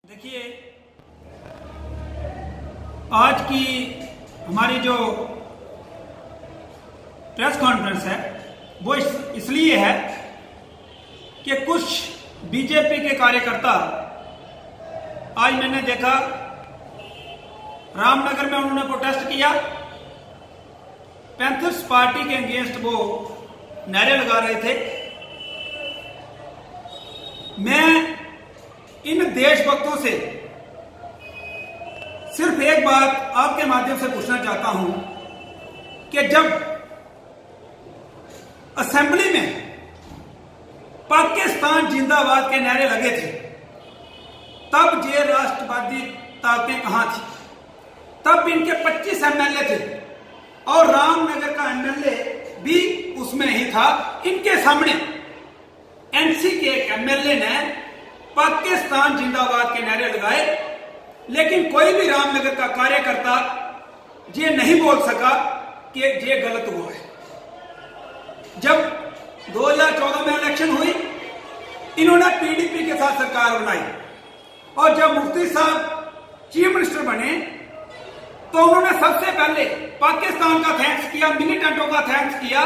देखिए, आज की हमारी जो प्रेस कॉन्फ्रेंस है वो इसलिए है कि कुछ बीजेपी के कार्यकर्ता, आज मैंने देखा रामनगर में उन्होंने प्रोटेस्ट किया, पैंथर्स पार्टी के अगेंस्ट वो नारे लगा रहे थे। मैं इन देशभक्तों से सिर्फ एक बात आपके माध्यम से पूछना चाहता हूं कि जब असेंबली में पाकिस्तान जिंदाबाद के नारे लगे थे तब ये राष्ट्रवादी ताकतें कहां थी? तब इनके 25 एमएलए थे और रामनगर का एमएलए भी उसमें ही था। इनके सामने एनसी के एक एमएलए ने पाकिस्तान जिंदाबाद के नारे लगाए, लेकिन कोई भी रामनगर का कार्यकर्ता ये नहीं बोल सका कि ये गलत हुआ है। जब 2014 में इलेक्शन हुई, इन्होंने पीडीपी के साथ सरकार बनाई और जब मुफ्ती साहब चीफ मिनिस्टर बने तो उन्होंने सबसे पहले पाकिस्तान का थैंक्स किया, मिलिटेंटों का थैंक्स किया,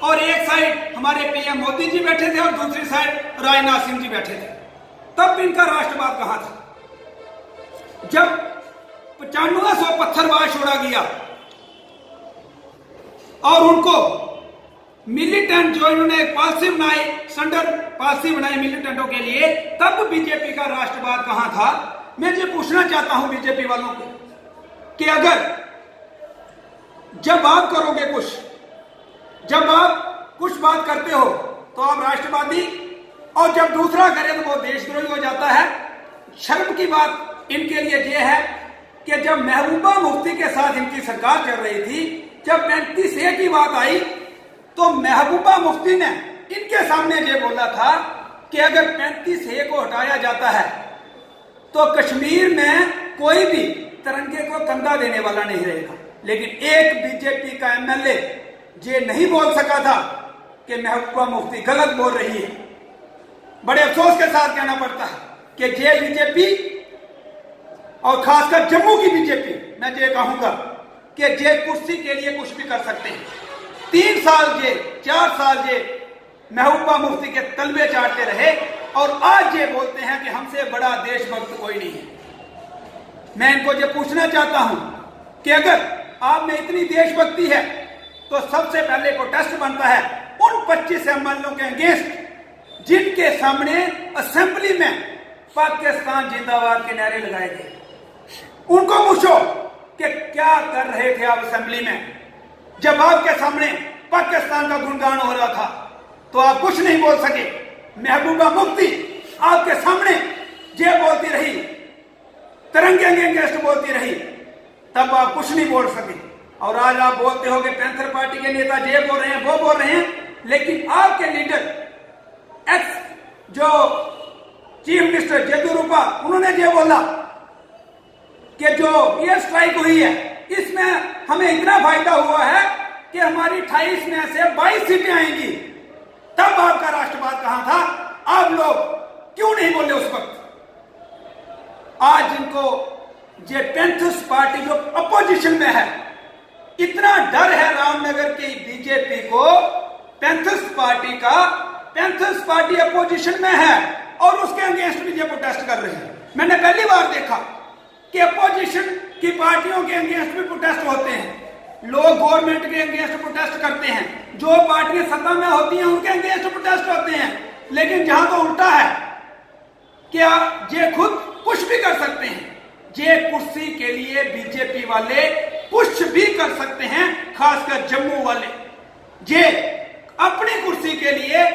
और एक साइड हमारे पीएम मोदी जी बैठे थे और दूसरी साइड राजनाथ सिंह जी बैठे थे। तब इनका राष्ट्रवाद कहां था? जब 9500 पत्थरबाज छोड़ा गया और उनको मिलिटेंट जो इन्होंने पॉलिसी बनाई, स्टैंडर्ड पॉलिसी बनाई मिलिटेंटों के लिए, तब बीजेपी का राष्ट्रवाद कहां था? मैं ये पूछना चाहता हूं बीजेपी वालों को कि अगर जब आप करोगे कुछ, जब आप कुछ बात करते हो तो आप राष्ट्रवादी, और जब दूसरा करे तो वो देशद्रोही हो जाता है। शर्म की बात इनके लिए ये है कि जब महबूबा मुफ्ती के साथ इनकी सरकार चल रही थी, जब 35A की बात आई तो महबूबा मुफ्ती ने इनके सामने ये बोला था कि अगर 35A को हटाया जाता है तो कश्मीर में कोई भी तिरंगे को कंधा देने वाला नहीं रहेगा। लेकिन एक बीजेपी का एमएलए ये नहीं बोल सका था कि महबूबा मुफ्ती गलत बोल रही है। बड़े अफसोस के साथ कहना पड़ता है कि ये बीजेपी और खासकर जम्मू की बीजेपी, मैं ये कहूंगा कि ये कुर्सी के लिए कुछ भी कर सकते हैं। 3 साल ये 4 साल ये महबूबा मुफ्ती के तलवे चाटते रहे और आज ये बोलते हैं कि हमसे बड़ा देशभक्त कोई नहीं है। मैं इनको ये पूछना चाहता हूं कि अगर आप में इतनी देशभक्ति है तो सबसे पहले प्रोटेस्ट बनता है उन 25 एमएलए के अगेंस्ट जिनके सामने असेंबली में पाकिस्तान जिंदाबाद के नारे लगाए गए। उनको पूछो कि क्या कर रहे थे आप असेंबली में जब आपके सामने पाकिस्तान का गुणगान हो रहा था? तो आप कुछ नहीं बोल सके। महबूबा मुफ्ती आपके सामने ये बोलती रही, तिरंगे के अगेंस्ट बोलती रही, तब आप कुछ नहीं बोल सके। और आज आप बोलते हो कि पैंथर पार्टी के नेता ये बोल रहे हैं, वो बोल रहे हैं, लेकिन आपके लीडर एक्स जो चीफ मिनिस्टर येदियुरप्पा, उन्होंने ये बोला कि जो एयर स्ट्राइक हुई है इसमें हमें इतना फायदा हुआ है कि हमारी 28 में से 22 सीटें आएंगी। तब आपका राष्ट्रवाद कहां था? आप लोग क्यों नहीं बोले उस वक्त? आज इनको ये पैंथर्स पार्टी जो अपोजिशन में है, इतना डर है रामनगर की बीजेपी को पैंथर्स पार्टी का। पैंथर्स पार्टी अपोजिशन में है और उसके अगेंस्ट भी ये प्रोटेस्ट कर रहे हैं। मैंने पहली बार देखा कि अपोजिशन की पार्टियों के अगेंस्ट भी प्रोटेस्ट होते हैं। लोग गवर्नमेंट के अगेंस्ट प्रोटेस्ट करते हैं, जो पार्टियां सत्ता में होती हैं उनके अगेंस्ट प्रोटेस्ट होते हैं। लेकिन जहां तो उल्टा है, क्या ये खुद कुछ भी कर सकते हैं? ये कुर्सी के लिए बीजेपी वाले कुछ भी कर सकते हैं, खासकर जम्मू वाले। ये अपनी कुर्सी के लिए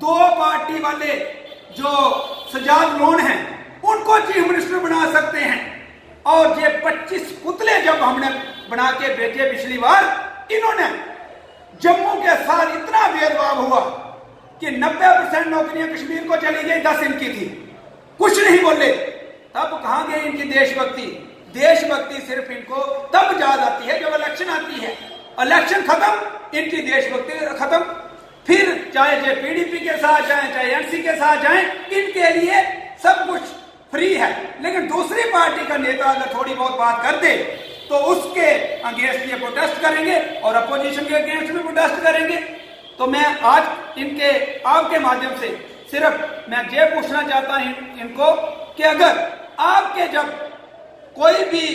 2 पार्टी वाले जो सजाद लोन हैं उनको चीफ मिनिस्टर बना सकते हैं। और ये 25 पुतले जब हमने बना के भेजे पिछली बार, इन्होंने जम्मू के साथ इतना भेदभाव हुआ कि 90% नौकरियां कश्मीर को चली गई, 10 इनकी थी, कुछ नहीं बोले। तब कहां गई इनकी देशभक्ति? देशभक्ति सिर्फ इनको तब याद आती है जब इलेक्शन आती है। इलेक्शन खत्म, इनकी देशभक्ति खत्म। फिर चाहे जे पीडीपी के साथ जाएं, चाहे एनसी के साथ जाएं, इनके लिए सब कुछ फ्री है, लेकिन दूसरी पार्टी का नेता अगर थोड़ी बहुत बात कर दे तो उसके अगेंस्ट ये प्रोटेस्ट करेंगे और अपोजिशन के अगेंस्ट भी प्रोटेस्ट करेंगे। तो मैं आज इनके आपके माध्यम से सिर्फ मैं ये पूछना चाहता हूं इनको कि अगर आपके जब कोई भी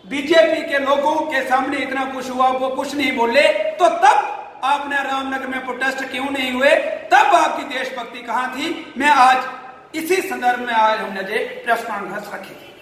बीजेपी के लोगों के सामने इतना कुछ हुआ, वो कुछ नहीं बोले, तो तब आपने रामनगर में प्रोटेस्ट क्यों नहीं हुए? तब आपकी देशभक्ति कहां थी? मैं आज इसी संदर्भ में आज हमने प्रेस कॉन्फ्रेंस रखी थी।